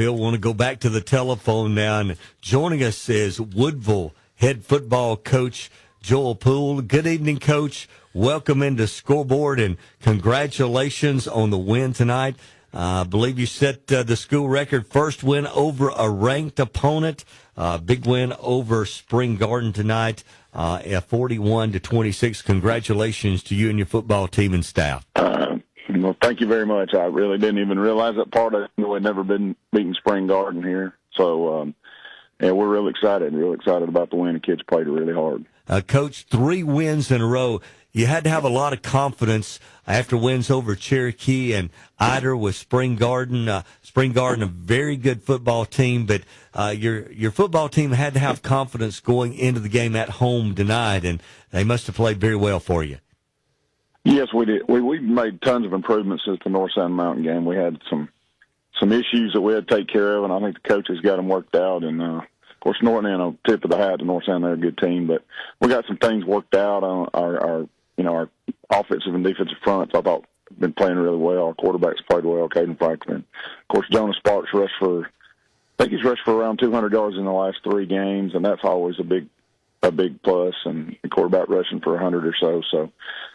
Phil, want to go back to the telephone now, and joining us is Woodville head football coach Joel Poole. Good evening, Coach. Welcome into Scoreboard, and congratulations on the win tonight. I believe you set the school record, first win over a ranked opponent. Big win over Spring Garden tonight, 41-26. Congratulations to you and your football team and staff. Well, thank you very much. I really didn't even realize that part. I know I'd never been beating Spring Garden here. So, yeah, we're real excited about the win. The kids played really hard. Coach, 3 wins in a row. You had to have a lot of confidence after wins over Cherokee and Ider with Spring Garden. Spring Garden, a very good football team, but your football team had to have confidence going into the game at home tonight, and they must have played very well for you. Yes, we did. We made tons of improvements since the North Sound Mountain game. We had some issues that we had to take care of, and I think the coaches got them worked out. And of course, Norton and a tip of the hat to North Sound, they're a good team, but we got some things worked out. Our offensive and defensive fronts, I thought, been playing really well. Our quarterbacks played well, Caden Franklin. Of course, Jonas Sparks rushed for around 200 yards in the last 3 games, and that's always a big plus, and the quarterback rushing for 100 or so. So,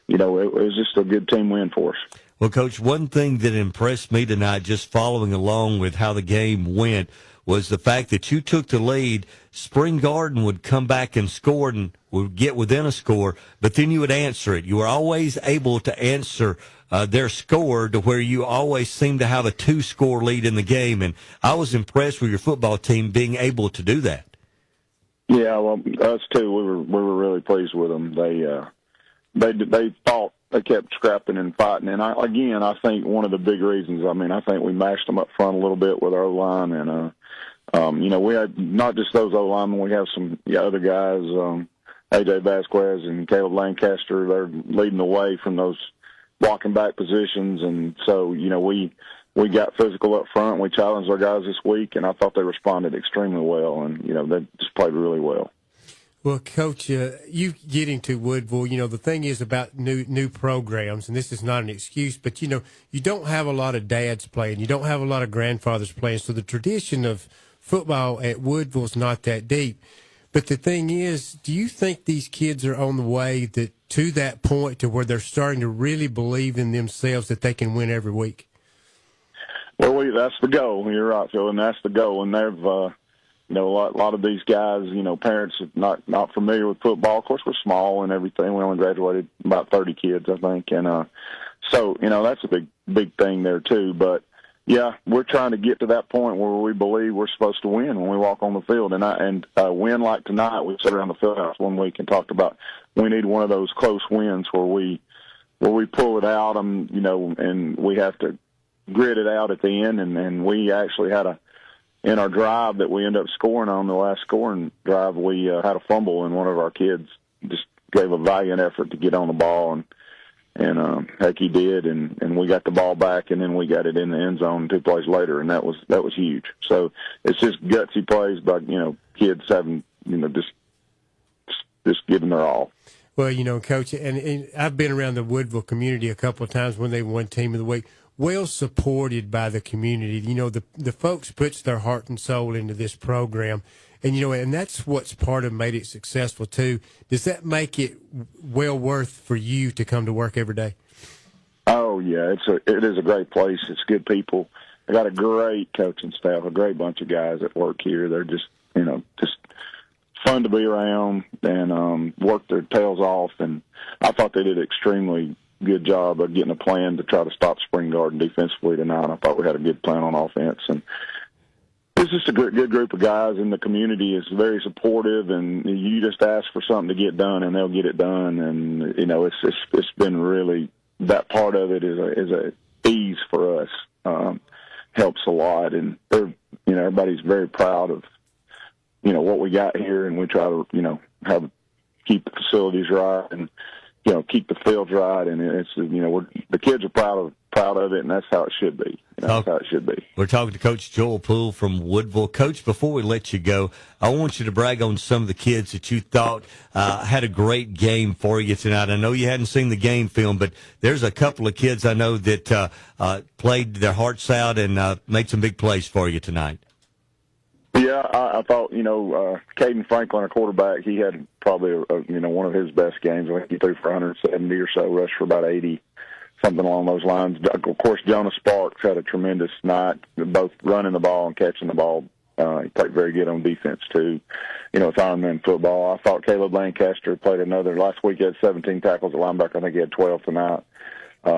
it was just a good team win for us. Well, Coach, one thing that impressed me tonight, just following along with how the game went, was the fact that you took the lead. Spring Garden would come back and score and would get within a score, but then you would answer it. You were always able to answer their score to where you always seemed to have a 2-score lead in the game, and I was impressed with your football team being able to do that. Yeah, well, us too. We were really pleased with them. They fought. They kept scrapping and fighting. And I think one of the big reasons. I think we mashed them up front a little bit with our O-line, and we had not just those O-linemen. We have some other guys, AJ Vasquez and Caleb Lancaster. They're leading the way from those blocking back positions, and so we got physical up front. We challenged our guys this week, and I thought they responded extremely well, and, they just played really well. Well, Coach, you getting to Woodville, the thing is about new programs, and this is not an excuse, but, you don't have a lot of dads playing. You don't have a lot of grandfathers playing, so the tradition of football at Woodville is not that deep. But the thing is, do you think these kids are on the way to that point to where they're starting to really believe in themselves that they can win every week? Well, that's the goal. You're right, Phil, and that's the goal. And they've, a lot of these guys, parents are not familiar with football. Of course, we're small and everything. We only graduated about 30 kids, I think, and so that's a big thing there too. But yeah, we're trying to get to that point where we believe we're supposed to win when we walk on the field, and win like tonight. We sat around the field house one week and talked about we need one of those close wins where we pull it out, and we have to grit it out at the end, and we actually had in our drive that we ended up scoring on, the last scoring drive, we had a fumble, and one of our kids just gave a valiant effort to get on the ball, and heck, he did, and we got the ball back, and then we got it in the end zone 2 plays later, and that was huge. So it's just gutsy plays by kids having just giving their all. Well, Coach, and I've been around the Woodville community a couple of times when they won Team of the Week. Well supported by the community. The folks puts their heart and soul into this program, and and that's what's part of made it successful too. Does that make it well worth for you to come to work every day? Oh yeah, it is a great place. It's good people. I got a great coaching staff, a great bunch of guys that work here. They're just just fun to be around and work their tails off. And I thought they did extremely good job of getting a plan to try to stop Spring Garden defensively tonight. I thought we had a good plan on offense, and it's just a good group of guys, and the community is very supportive, and you just ask for something to get done and they'll get it done. And it's been really, that part of it is a ease for us, helps a lot, and everybody's very proud of what we got here, and we try to keep the facilities right and keep the fields right, and it's the kids are proud of it, and that's how it should be. That's how it should be. We're talking to Coach Joel Poole from Woodville. Coach, before we let you go, I want you to brag on some of the kids that you thought had a great game for you tonight. I know you hadn't seen the game film, but there's a couple of kids I know that played their hearts out and made some big plays for you tonight. Yeah, I thought, Caden Franklin, our quarterback, he had probably, one of his best games. I think he threw for 170 or so, rushed for about 80, something along those lines. Of course, Jonah Sparks had a tremendous night, both running the ball and catching the ball. He played very good on defense, too. It's Ironman football. I thought Caleb Lancaster played another. Last week he had 17 tackles at linebacker. I think he had 12 tonight.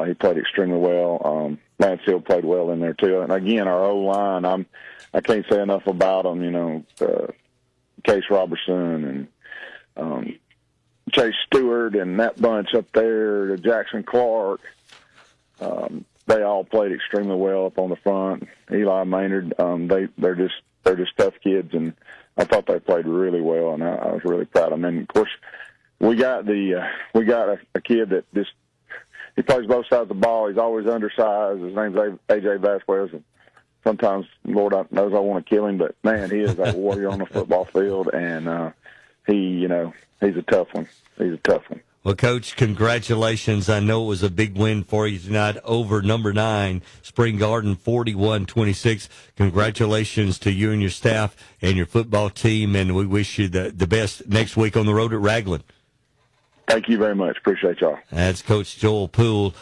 He played extremely well. Lance Hill played well in there, too. And, again, our O-line, I can't say enough about them, Case Robertson and Chase Stewart and that bunch up there, Jackson Clark. They all played extremely well up on the front. Eli Maynard, they're just tough kids, and I thought they played really well, and I was really proud of them. And of course, we got a kid that he plays both sides of the ball. He's always undersized. His name's AJ Vasquez. And sometimes, Lord knows I want to kill him, but man, he is a warrior on the football field, and he's a tough one. He's a tough one. Well, Coach, congratulations. I know it was a big win for you tonight over number 9, Spring Garden, 41-26. Congratulations to you and your staff and your football team, and we wish you the best next week on the road at Raglan. Thank you very much. Appreciate y'all. That's Coach Joel Poole.